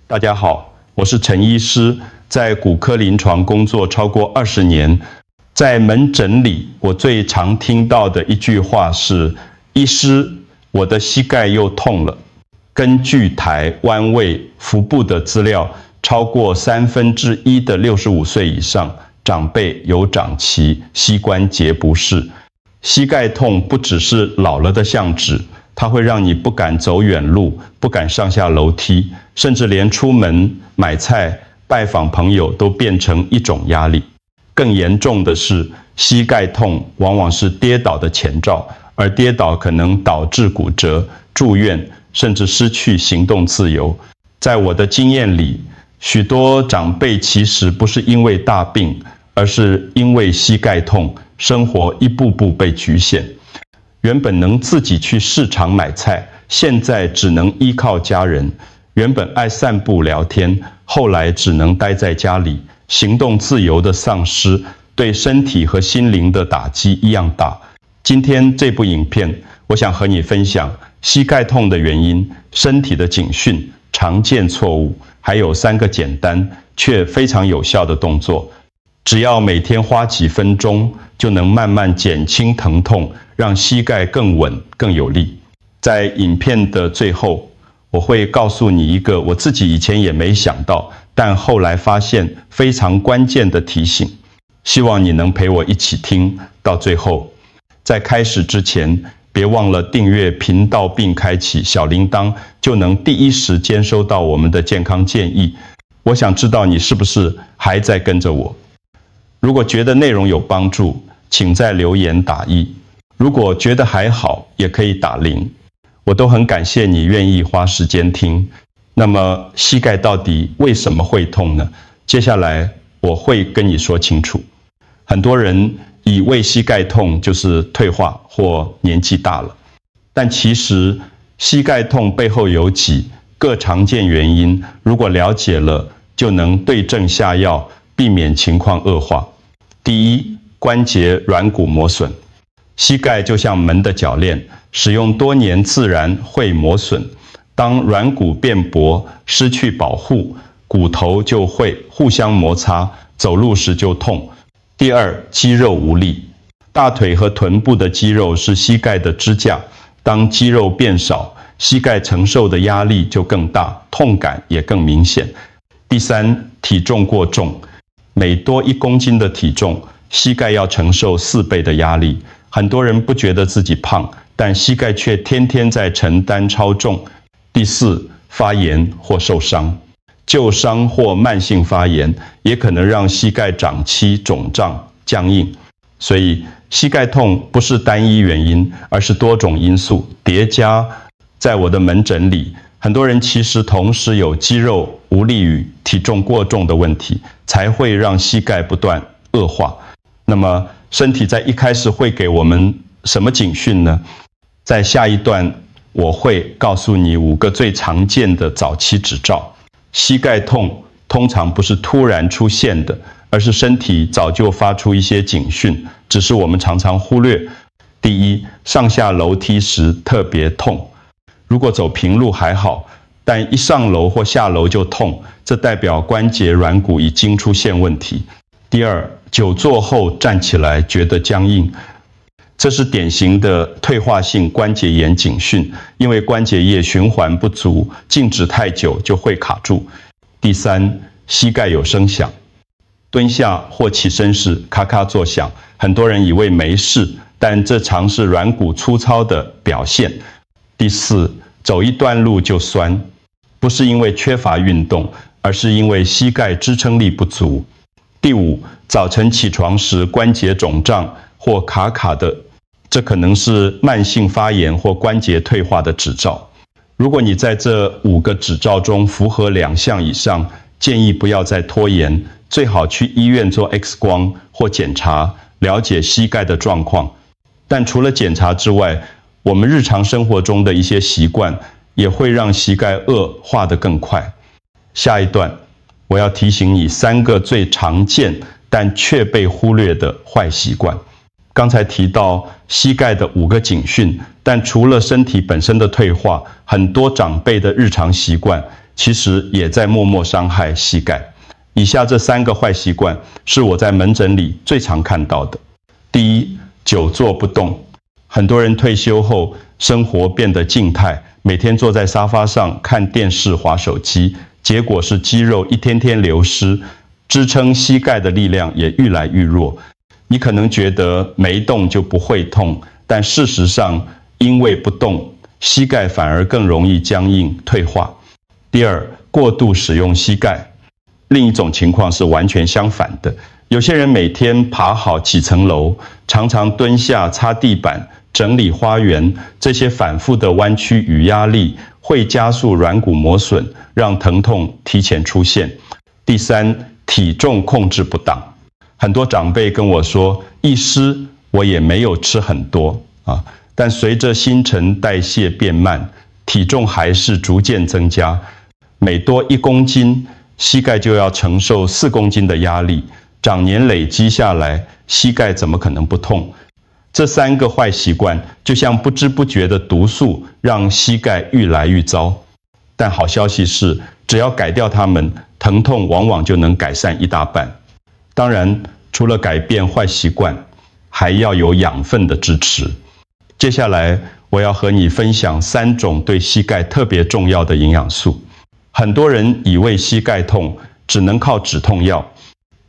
大家好，我是陈医师，在骨科临床工作超过20年。在门诊里，我最常听到的一句话是：医师，我的膝盖又痛了。根据台湾卫福部的资料，超过1/3的65岁以上长辈有长期膝关节不适。膝盖痛不只是老了的象徵，它会让你不敢走远路，不敢上下楼梯，甚至连出门买菜、拜访朋友都变成一种压力。更严重的是，膝盖痛往往是跌倒的前兆，而跌倒可能导致骨折、住院，甚至失去行动自由。在我的经验里，许多长辈其实不是因为大病，而是因为膝盖痛，生活一步步被局限。原本能自己去市场买菜，现在只能依靠家人。原本爱散步聊天，后来只能待在家里。行动自由的丧失，对身体和心灵的打击一样大。今天这部影片，我想和你分享膝盖痛的原因、身体的警讯、常见错误，还有3个简单却非常有效的动作。只要每天花几分钟，就能慢慢减轻疼痛，让膝盖更稳、更有力。在影片的最后，我会告诉你一个我自己以前也没想到，但后来发现非常关键的提醒。希望你能陪我一起听到最后。在开始之前，别忘了订阅频道并开启小铃铛，就能第一时间收到我们的健康建议。我想知道你是不是还在跟着我。如果觉得内容有帮助，请在留言打1。如果觉得还好，也可以打0。我都很感谢你愿意花时间听。那么膝盖到底为什么会痛呢？接下来我会跟你说清楚。很多人以为膝盖痛就是退化或年纪大了，但其实膝盖痛背后有几个常见原因，如果了解了，就能对症下药，避免情况恶化。第一，关节软骨磨损。膝盖就像门的铰链，使用多年自然会磨损。当软骨变薄，失去保护，骨头就会互相摩擦，走路时就痛。第二，肌肉无力。大腿和臀部的肌肉是膝盖的支架，当肌肉变少，膝盖承受的压力就更大，痛感也更明显。第三，体重过重。每多1公斤的体重，膝盖要承受4倍的压力。很多人不觉得自己胖，但膝盖却天天在承担超重。第四，发炎或受伤。旧伤或慢性发炎也可能让膝盖长期肿胀、僵硬。所以膝盖痛不是单一原因，而是多种因素叠加。在我的门诊里，很多人其实同时有肌肉无力与体重过重的问题，才会让膝盖不断恶化。那么身体在一开始会给我们什么警讯呢？在下一段我会告诉你5个最常见的早期指兆。膝盖痛通常不是突然出现的，而是身体早就发出一些警讯，只是我们常常忽略。第一，上下楼梯时特别痛。如果走平路还好，但一上楼或下楼就痛，这代表关节软骨已经出现问题。第二，久坐后站起来觉得僵硬，这是典型的退化性关节炎警讯，因为关节液循环不足，静止太久就会卡住。第三，膝盖有声响，蹲下或起身时咔咔作响，很多人以为没事，但这常是软骨粗糙的表现。第四，走一段路就酸，不是因为缺乏运动，而是因为膝盖支撑力不足。第五，早晨起床时关节肿胀或卡卡的，这可能是慢性发炎或关节退化的指兆。如果你在这5个指兆中符合2项以上，建议不要再拖延，最好去医院做 X 光或检查，了解膝盖的状况。但除了检查之外，我们日常生活中的一些习惯也会让膝盖恶化得更快。下一段我要提醒你3个最常见但却被忽略的坏习惯。刚才提到膝盖的5个警讯，但除了身体本身的退化，很多长辈的日常习惯，其实也在默默伤害膝盖。以下这3个坏习惯是我在门诊里最常看到的。第一，久坐不动。很多人退休后生活变得静态，每天坐在沙发上看电视、滑手机，结果是肌肉一天天流失，支撑膝盖的力量也愈来愈弱。你可能觉得没动就不会痛，但事实上，因为不动，膝盖反而更容易僵硬退化。第二，过度使用膝盖。另一种情况是完全相反的，有些人每天爬好几层楼，常常蹲下擦地板、整理花园，这些反复的弯曲与压力会加速软骨磨损，让疼痛提前出现。第三，体重控制不当。很多长辈跟我说，医师，我也没有吃很多但随着新陈代谢变慢，体重还是逐渐增加，每多1公斤，膝盖就要承受4公斤的压力，长年累积下来，膝盖怎么可能不痛？这3个坏习惯就像不知不觉的毒素，让膝盖愈来愈糟。但好消息是，只要改掉它们，疼痛往往就能改善一大半。当然，除了改变坏习惯，还要有养分的支持。接下来，我要和你分享3种对膝盖特别重要的营养素。很多人以为膝盖痛只能靠止痛药，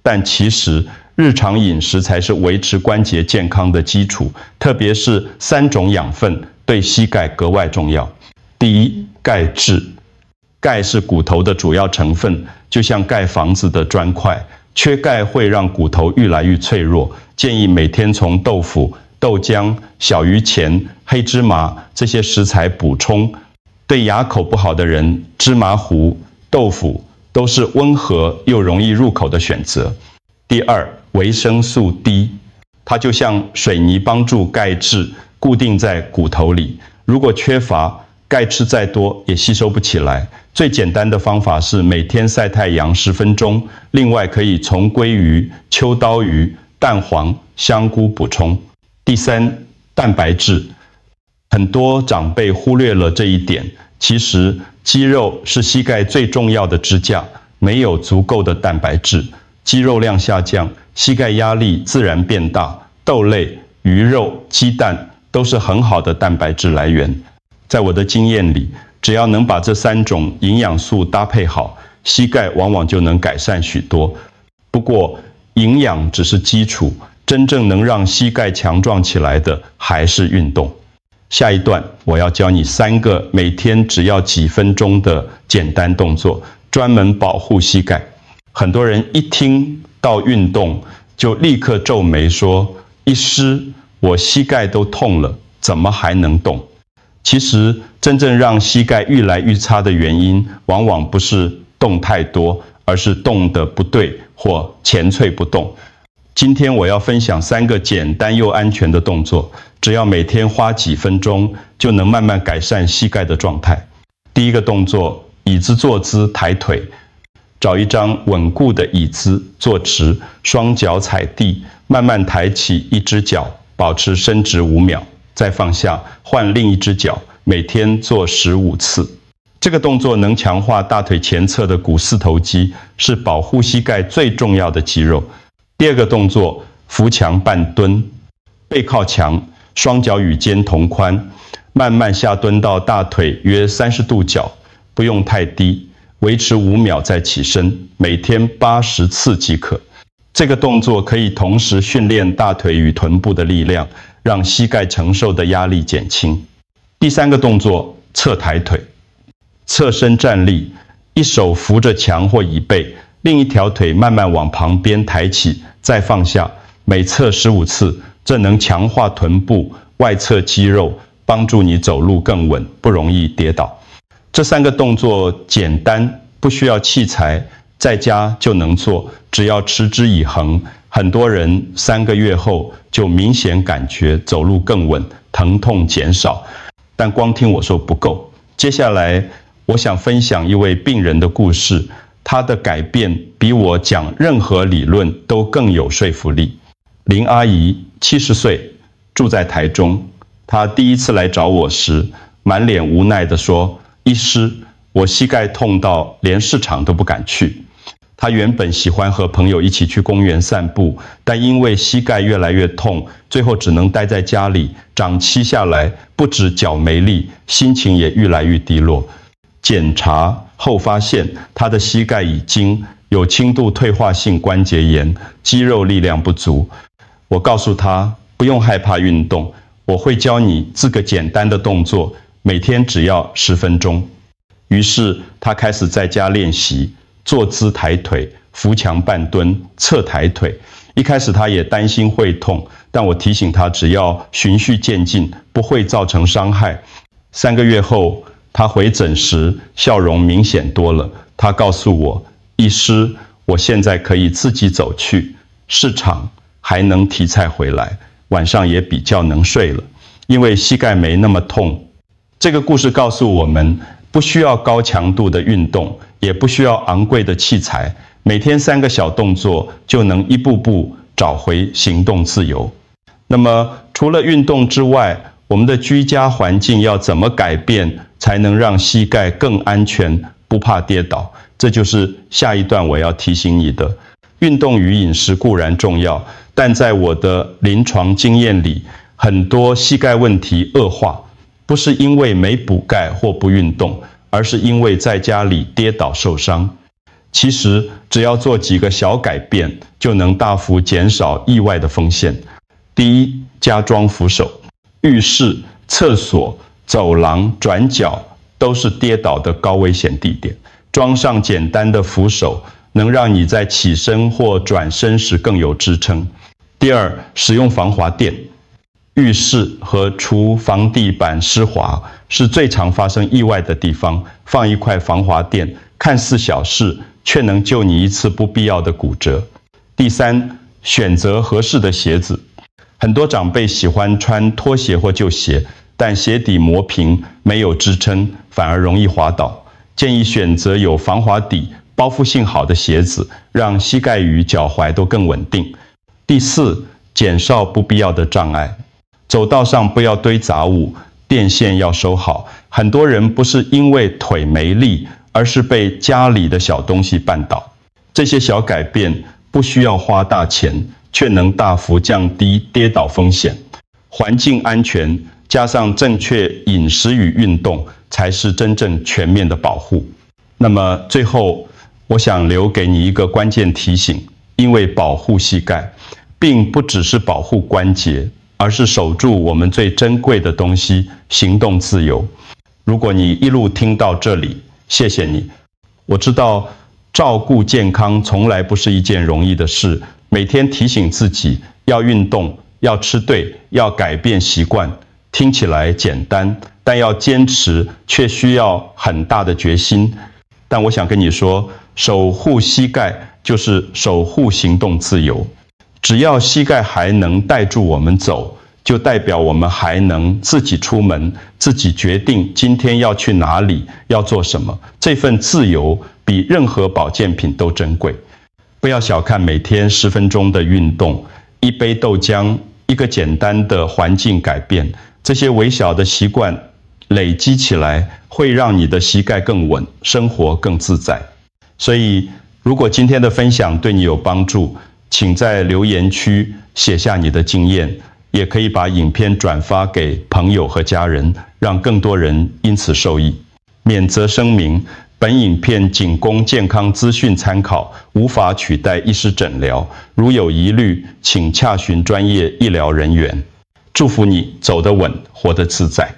但其实日常饮食才是维持关节健康的基础，特别是3种养分对膝盖格外重要。第一，钙质。钙是骨头的主要成分，就像盖房子的砖块，缺钙会让骨头愈来愈脆弱。建议每天从豆腐、豆浆、小鱼钱、黑芝麻这些食材补充。对牙口不好的人，芝麻糊、豆腐都是温和又容易入口的选择。第二，维生素 D， 它就像水泥帮助钙质固定在骨头里，如果缺乏，钙吃再多也吸收不起来。最简单的方法是每天晒太阳10分钟，另外可以从鲑鱼、秋刀鱼、蛋黄、香菇补充。第三，蛋白质。很多长辈忽略了这一点，其实肌肉是膝盖最重要的支架，没有足够的蛋白质，肌肉量下降，膝盖压力自然变大。豆类、鱼肉、鸡蛋都是很好的蛋白质来源。在我的经验里，只要能把这3种营养素搭配好，膝盖往往就能改善许多。不过，营养只是基础，真正能让膝盖强壮起来的还是运动。下一段我要教你3个每天只要几分钟的简单动作，专门保护膝盖。很多人一听到运动就立刻皱眉说：“医师，我膝盖都痛了，怎么还能动？”其实，真正让膝盖愈来愈差的原因，往往不是动太多，而是动得不对或前脆不动。今天我要分享3个简单又安全的动作，只要每天花几分钟，就能慢慢改善膝盖的状态。第一个动作，椅子坐姿抬腿，找一张稳固的椅子坐直，双脚踩地，慢慢抬起一只脚，保持伸直5秒。再放下，换另一只脚，每天做15次。这个动作能强化大腿前侧的股四头肌，是保护膝盖最重要的肌肉。第二个动作，扶墙半蹲，背靠墙，双脚与肩同宽，慢慢下蹲到大腿约30度角，不用太低，维持5秒再起身，每天80次即可。这个动作可以同时训练大腿与臀部的力量，让膝盖承受的压力减轻。第3个动作，侧抬腿，侧身站立，一手扶着墙或椅背，另一条腿慢慢往旁边抬起，再放下，每侧15次，这能强化臀部外侧肌肉，帮助你走路更稳，不容易跌倒。这3个动作简单，不需要器材，在家就能做，只要持之以恒，很多人3个月后就明显感觉走路更稳，疼痛减少。但光听我说不够，接下来我想分享一位病人的故事，他的改变比我讲任何理论都更有说服力。林阿姨70岁，住在台中。她第一次来找我时，满脸无奈地说：“医师，我膝盖痛到连市场都不敢去。他原本喜欢和朋友一起去公园散步，但因为膝盖越来越痛，最后只能待在家里。长期下来，不止脚没力，心情也愈来愈低落。检查后发现，他的膝盖已经有轻度退化性关节炎，肌肉力量不足。我告诉他，不用害怕运动，我会教你4个简单的动作，每天只要10分钟。于是他开始在家练习坐姿抬腿、扶墙半蹲、侧抬腿。一开始他也担心会痛，但我提醒他只要循序渐进，不会造成伤害。3个月后，他回诊时笑容明显多了。他告诉我，医师，我现在可以自己走去市场，还能提菜回来，晚上也比较能睡了，因为膝盖没那么痛。这个故事告诉我们，不需要高强度的运动，也不需要昂贵的器材，每天3个小动作就能一步步找回行动自由。那么除了运动之外，我们的居家环境要怎么改变，才能让膝盖更安全，不怕跌倒？这就是下一段我要提醒你的。运动与饮食固然重要，但在我的临床经验里，很多膝盖问题恶化，不是因为没补钙或不运动，而是因为在家里跌倒受伤。其实只要做几个小改变，就能大幅减少意外的风险。第一，加装扶手。浴室、厕所、走廊、转角都是跌倒的高危险地点。装上简单的扶手，能让你在起身或转身时更有支撑。第二，使用防滑垫。浴室和厨房地板湿滑是最常发生意外的地方，放一块防滑垫，看似小事，却能救你一次不必要的骨折。第三，选择合适的鞋子。很多长辈喜欢穿拖鞋或旧鞋，但鞋底磨平，没有支撑，反而容易滑倒。建议选择有防滑底、包覆性好的鞋子，让膝盖与脚踝都更稳定。第四，减少不必要的障碍。走道上不要堆杂物，电线要收好。很多人不是因为腿没力，而是被家里的小东西绊倒。这些小改变不需要花大钱，却能大幅降低跌倒风险。环境安全加上正确饮食与运动，才是真正全面的保护。那么最后，我想留给你一个关键提醒，因为保护膝盖，并不只是保护关节，而是守住我们最珍贵的东西——行动自由。如果你一路听到这里，谢谢你。我知道照顾健康从来不是一件容易的事，每天提醒自己要运动，要吃对，要改变习惯，听起来简单，但要坚持却需要很大的决心。但我想跟你说，守护膝盖就是守护行动自由。只要膝盖还能带住我们走，就代表我们还能自己出门，自己决定今天要去哪里，要做什么。这份自由比任何保健品都珍贵。不要小看每天10分钟的运动，一杯豆浆，一个简单的环境改变，这些微小的习惯累积起来，会让你的膝盖更稳，生活更自在。所以，如果今天的分享对你有帮助，请在留言区写下你的经验，也可以把影片转发给朋友和家人，让更多人因此受益。免责声明：本影片仅供健康资讯参考，无法取代医师诊疗。如有疑虑，请洽询专业医疗人员。祝福你走得稳，活得自在。